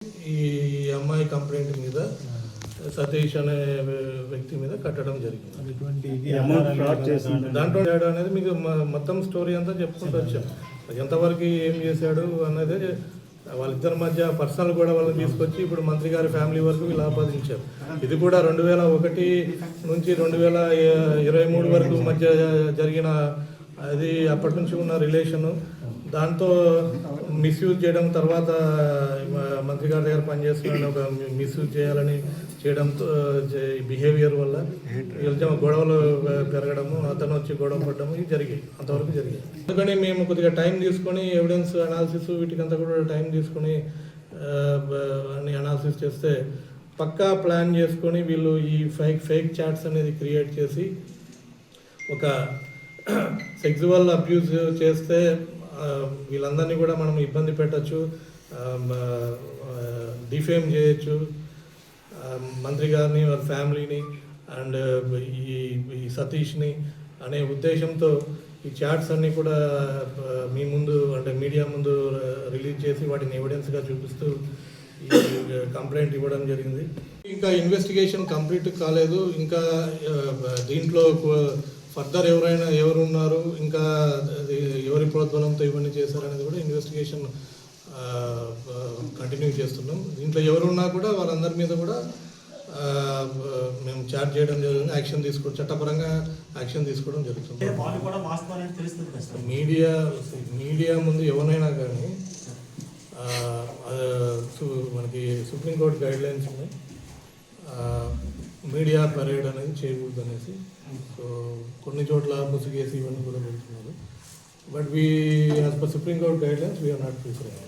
ఈ అమ్మాయి కంప్లైంట్ మీద సతీష్ అనే వ్యక్తి మీద కట్టడం జరిగింది. దాంట్లో అనేది మీకు మొత్తం స్టోరీ అంతా చెప్పుకుంటూ వచ్చాం. ఎంతవరకు ఏం చేశాడు అన్నదే వాళ్ళిద్దరి మధ్య పర్సనల్ గొడవలను తీసుకొచ్చి ఇప్పుడు మంత్రి గారి ఫ్యామిలీ వరకు వీళ్ళు ఆపాదించారు. ఇది కూడా 2001 నుంచి 2023 వరకు మధ్య జరిగిన అది అప్పటి నుంచి ఉన్న రిలేషను. దాంతో మిస్యూజ్ చేయడం, తర్వాత మంత్రి గారి దగ్గర పనిచేస్తున్నాడని ఒక మిస్యూజ్ చేయాలని చేయడంతో బిహేవియర్ వల్ల గొడవలు పెరగడము, అతను వచ్చి గొడవ పడడము ఇవి జరిగాయి. అంతవరకు జరిగాయి. అందుకని మేము కొద్దిగా టైం తీసుకొని ఎవిడెన్స్ అనాలిసిస్ వీటికంతా కూడా టైం తీసుకొని అన్ని అనాలిసిస్ చేస్తే పక్కా ప్లాన్ చేసుకొని వీళ్ళు ఈ ఫేక్ చాట్స్ అనేది క్రియేట్ చేసి ఒక సెక్సువల్ అబ్యూజ్ చేస్తే వీళ్ళందరినీ కూడా మనం ఇబ్బంది పెట్టచ్చు, డిఫేమ్ చేయొచ్చు మంత్రి గారిని, వాళ్ళ ఫ్యామిలీని అండ్ ఈ సతీష్ని అనే ఉద్దేశంతో ఈ చాట్స్ అన్నీ కూడా మీ ముందు అంటే మీడియా ముందు రిలీజ్ చేసి వాటిని ఎవిడెన్స్గా చూపిస్తూ ఈ కంప్లైంట్ ఇవ్వడం జరిగింది. ఇంకా ఇన్వెస్టిగేషన్ కంప్లీట్ కాలేదు. ఇంకా దీంట్లో ఫర్దర్ ఎవరు ఉన్నారు, ఇంకా ఎవరి ప్రోద్బలంతో ఇవన్నీ చేశారనేది కూడా ఇన్వెస్టిగేషన్ కంటిన్యూ చేస్తున్నాం. దీంట్లో ఎవరున్నా కూడా వాళ్ళందరి మీద కూడా మేము చార్జ్ చేయడం జరుగుతుంది, యాక్షన్ చట్టపరంగా యాక్షన్ తీసుకోవడం జరుగుతుంది. మీడియా ముందు ఎవరైనా కానీ మనకి సుప్రీంకోర్టు గైడ్లైన్స్ ఉన్నాయి, మీడియా పరేడ్ అనేది చేయకూడదు అనేసి. సో కొన్ని చోట్ల ముసుగేసి ఇవన్నీ కూడా పెడుతున్నారు. But as per Supreme Court guidelines we are not preferring.